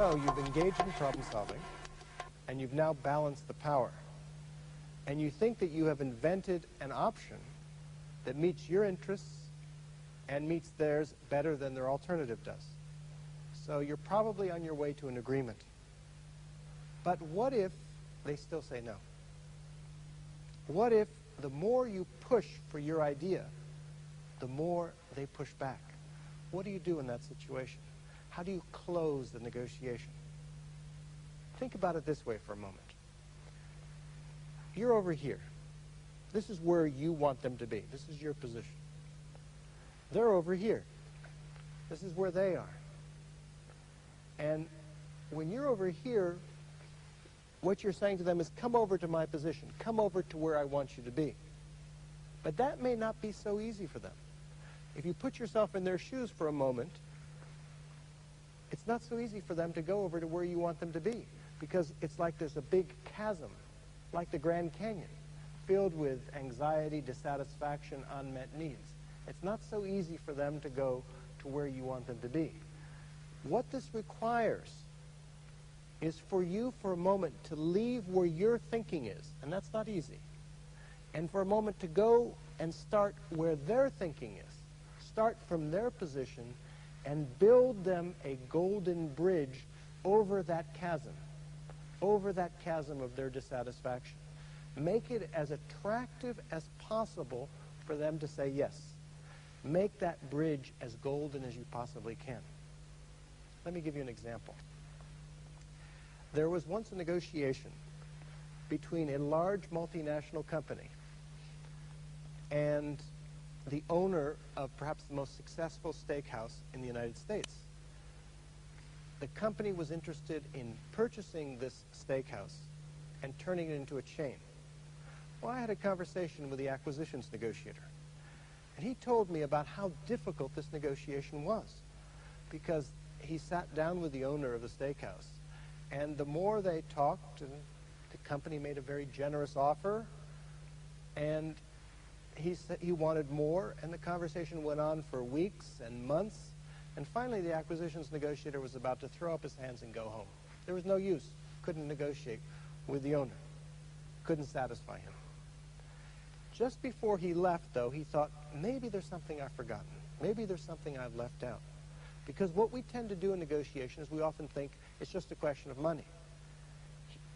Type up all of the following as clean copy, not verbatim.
So you've engaged in problem solving, and you've now balanced the power. And you think that you have invented an option that meets your interests and meets theirs better than their alternative does. So you're probably on your way to an agreement. But what if they still say no? What if the more you push for your idea, the more they push back? What do you do in that situation? How do you close the negotiation? Think about it this way for a moment. You're over here. This is where you want them to be. This is your position. They're over here. This is where they are. And when you're over here, what you're saying to them is, come over to my position. Come over to where I want you to be. But that may not be so easy for them. If you put yourself in their shoes for a moment, it's not so easy for them to go over to where you want them to be, because it's like there's a big chasm, like the Grand Canyon, filled with anxiety, dissatisfaction, unmet needs. It's not so easy for them to go to where you want them to be. What this requires is for you for a moment to leave where your thinking is, and that's not easy, and for a moment to go and start where their thinking is. Start from their position and build them a golden bridge over that chasm of their dissatisfaction. Make it as attractive as possible for them to say yes. Make that bridge as golden as you possibly can. Let me give you an example. There was once a negotiation between a large multinational company and the owner of perhaps the most successful steakhouse in the United States. The company was interested in purchasing this steakhouse and turning it into a chain. Well, I had a conversation with the acquisitions negotiator, and he told me about how difficult this negotiation was, because he sat down with the owner of the steakhouse, and the more they talked, and the company made a very generous offer, and he said he wanted more, and the conversation went on for weeks and months, and finally the acquisitions negotiator was about to throw up his hands and go home. There was no use. Couldn't negotiate with the owner. Couldn't satisfy him. Just before he left, though, he thought, maybe there's something I've forgotten. Maybe there's something I've left out. Because what we tend to do in negotiation is we often think it's just a question of money.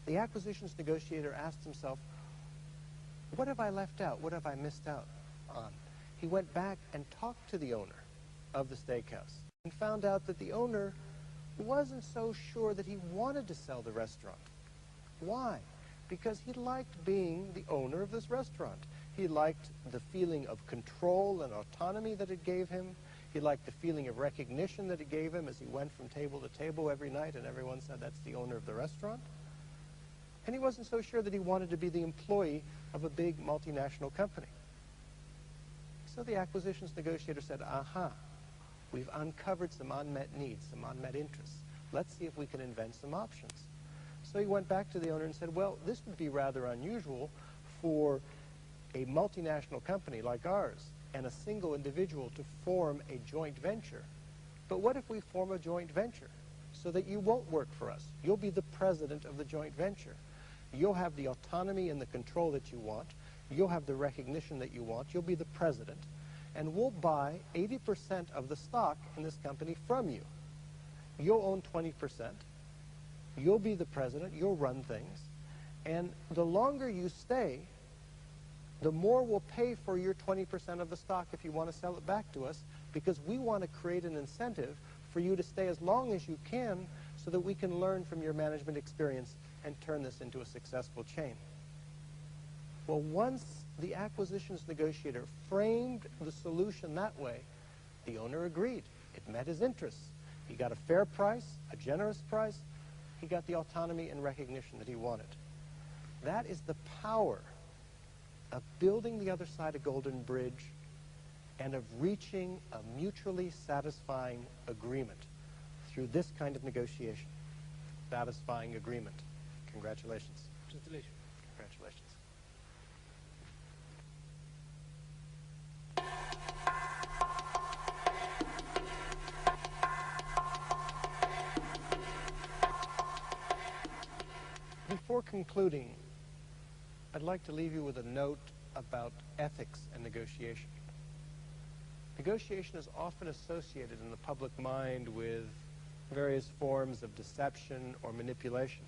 The acquisitions negotiator asked himself, what have I left out? What have I missed out on? He went back and talked to the owner of the steakhouse and found out that the owner wasn't so sure that he wanted to sell the restaurant. Why? Because he liked being the owner of this restaurant. He liked the feeling of control and autonomy that it gave him. He liked the feeling of recognition that it gave him as he went from table to table every night and everyone said, that's the owner of the restaurant. And he wasn't so sure that he wanted to be the employee of a big multinational company. So the acquisitions negotiator said, aha, we've uncovered some unmet needs, some unmet interests. Let's see if we can invent some options. So he went back to the owner and said, well, this would be rather unusual for a multinational company like ours and a single individual to form a joint venture. But what if we form a joint venture so that you won't work for us? You'll be the president of the joint venture. You'll have the autonomy and the control that you want. You'll have the recognition that you want. You'll be the president. And we'll buy 80% of the stock in this company from you. You'll own 20%. You'll be the president. You'll run things. And the longer you stay, the more we'll pay for your 20% of the stock if you want to sell it back to us, because we want to create an incentive for you to stay as long as you can so that we can learn from your management experience and turn this into a successful chain. Well, once the acquisitions negotiator framed the solution that way, the owner agreed. It met his interests. He got a fair price, a generous price. He got the autonomy and recognition that he wanted. That is the power of building the other side a golden bridge and of reaching a mutually satisfying agreement through this kind of negotiation. Satisfying agreement. Congratulations. Congratulations. Congratulations. Before concluding, I'd like to leave you with a note about ethics and negotiation. Negotiation is often associated in the public mind with various forms of deception or manipulation.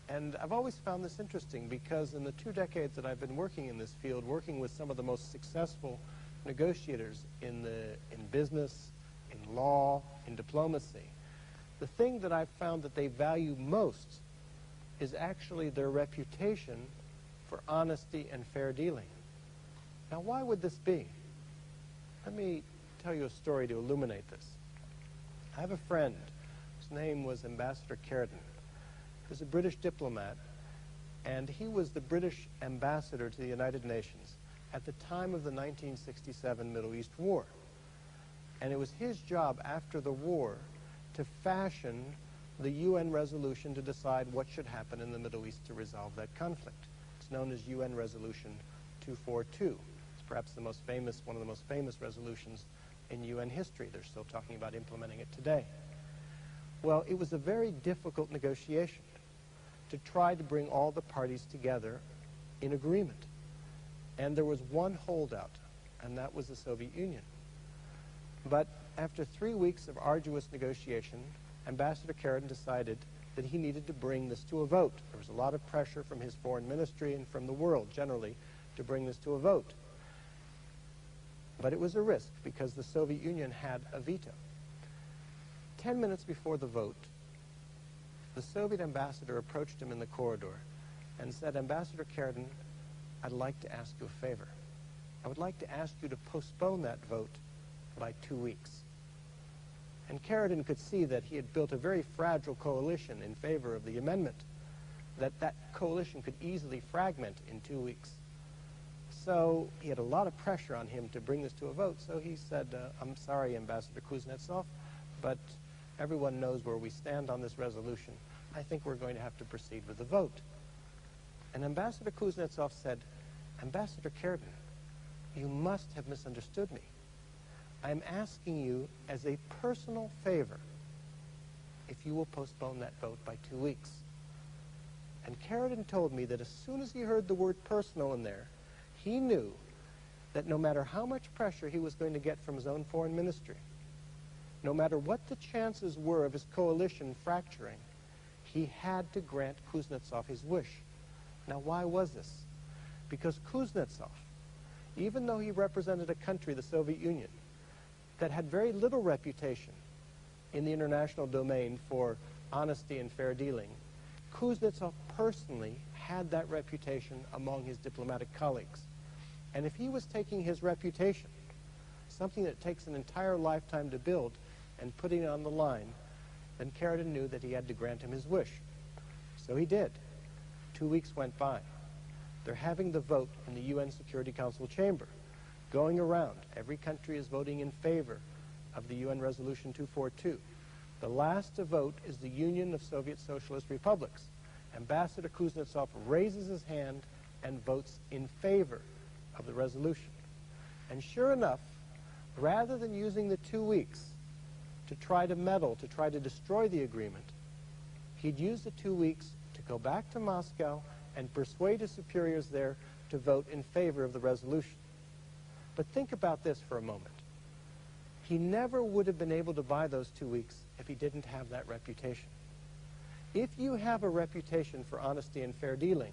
And I've always found this interesting because in the 2 decades that I've been working in this field, working with some of the most successful negotiators in business, in law, in diplomacy, the thing that I've found that they value most is actually their reputation for honesty and fair dealing. Now, why would this be? Let me tell you a story to illuminate this. I have a friend whose name was Ambassador Carradine. He was a British diplomat, and he was the British ambassador to the United Nations at the time of the 1967 Middle East War. And it was his job after the war to fashion the UN resolution to decide what should happen in the Middle East to resolve that conflict. It's known as UN Resolution 242. It's perhaps the most famous, one of the most famous resolutions in UN history. They're still talking about implementing it today. Well, it was a very difficult negotiation to try to bring all the parties together in agreement. And there was one holdout, and that was the Soviet Union. But after 3 weeks of arduous negotiation, Ambassador Carradine decided that he needed to bring this to a vote. There was a lot of pressure from his foreign ministry and from the world generally to bring this to a vote. But it was a risk because the Soviet Union had a veto. 10 minutes before the vote, the Soviet ambassador approached him in the corridor and said, "Ambassador Carradine, I'd like to ask you a favor. I would like to ask you to postpone that vote by 2 weeks." And Carradine could see that he had built a very fragile coalition in favor of the amendment, that coalition could easily fragment in 2 weeks. So he had a lot of pressure on him to bring this to a vote. So he said, "I'm sorry, Ambassador Kuznetsov, but everyone knows where we stand on this resolution. I think we're going to have to proceed with the vote." And Ambassador Kuznetsov said, "Ambassador Carradine, you must have misunderstood me. I'm asking you as a personal favor if you will postpone that vote by 2 weeks." And Carradine told me that as soon as he heard the word personal in there, he knew that no matter how much pressure he was going to get from his own foreign ministry, no matter what the chances were of his coalition fracturing, he had to grant Kuznetsov his wish. Now, why was this? Because Kuznetsov, even though he represented a country, the Soviet Union, that had very little reputation in the international domain for honesty and fair dealing, Kuznetsov personally had that reputation among his diplomatic colleagues. And if he was taking his reputation, something that takes an entire lifetime to build, and putting it on the line, then Carradine knew that he had to grant him his wish. So he did. 2 weeks went by. They're having the vote in the UN Security Council chamber. Going around, every country is voting in favor of the UN Resolution 242. The last to vote is the Union of Soviet Socialist Republics. Ambassador Kuznetsov raises his hand and votes in favor of the resolution. And sure enough, rather than using the 2 weeks to try to meddle, to try to destroy the agreement, he'd use the 2 weeks to go back to Moscow and persuade his superiors there to vote in favor of the resolution. But think about this for a moment. He never would have been able to buy those 2 weeks if he didn't have that reputation. If you have a reputation for honesty and fair dealing,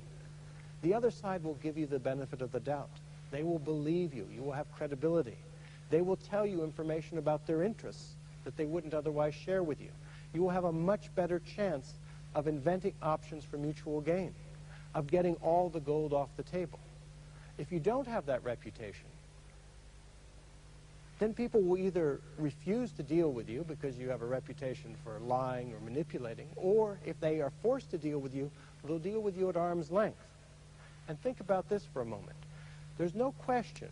the other side will give you the benefit of the doubt. They will believe you. You will have credibility. They will tell you information about their interests that they wouldn't otherwise share with you. You will have a much better chance of inventing options for mutual gain, of getting all the gold off the table. If you don't have that reputation, then people will either refuse to deal with you because you have a reputation for lying or manipulating, or if they are forced to deal with you, they'll deal with you at arm's length. And think about this for a moment. There's no question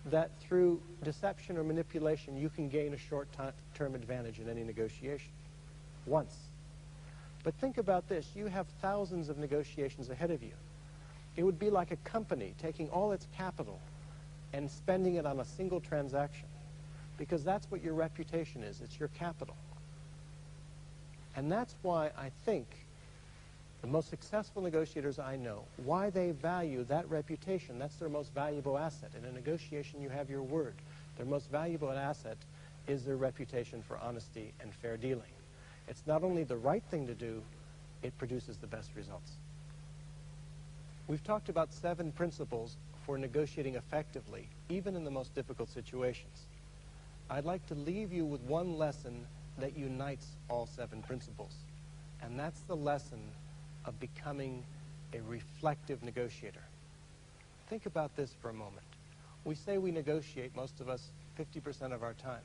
that through deception or manipulation you can gain a short-term advantage in any negotiation. Once. But think about this. You have thousands of negotiations ahead of you. It would be like a company taking all its capital and spending it on a single transaction, because that's what your reputation is. It's your capital. And that's why I think The most successful negotiators I know, why they value that reputation, that's their most valuable asset. In a negotiation, you have your word. Their most valuable asset is their reputation for honesty and fair dealing. It's not only the right thing to do, it produces the best results. We've talked about 7 principles for negotiating effectively, even in the most difficult situations. I'd like to leave you with one lesson that unites all 7 principles, and that's the lesson of becoming a reflective negotiator. Think about this for a moment. We say we negotiate, most of us, 50% of our time.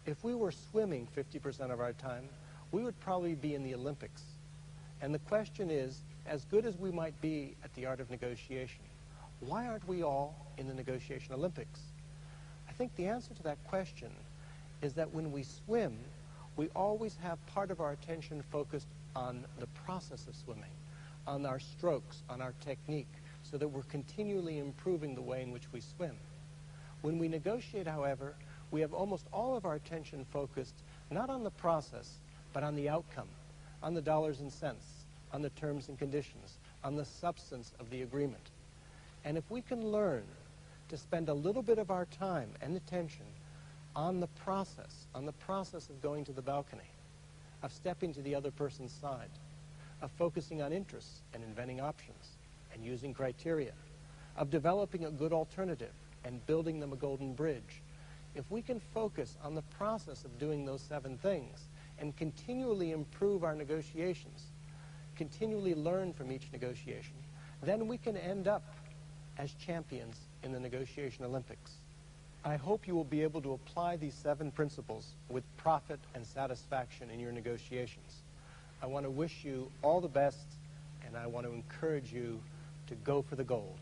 If we were swimming 50% of our time, we would probably be in the Olympics. And the question is, as good as we might be at the art of negotiation, why aren't we all in the negotiation Olympics? I think the answer to that question is that when we swim, we always have part of our attention focused on the process of swimming, on our strokes, on our technique, so that we're continually improving the way in which we swim. When we negotiate, however, we have almost all of our attention focused not on the process, but on the outcome, on the dollars and cents, on the terms and conditions, on the substance of the agreement. And if we can learn to spend a little bit of our time and attention on the process of going to the balcony, of stepping to the other person's side, of focusing on interests and inventing options and using criteria, of developing a good alternative and building them a golden bridge, if we can focus on the process of doing those 7 things and continually improve our negotiations, continually learn from each negotiation, then we can end up as champions in the negotiation Olympics. I hope you will be able to apply these 7 principles with profit and satisfaction in your negotiations. I want to wish you all the best, and I want to encourage you to go for the gold.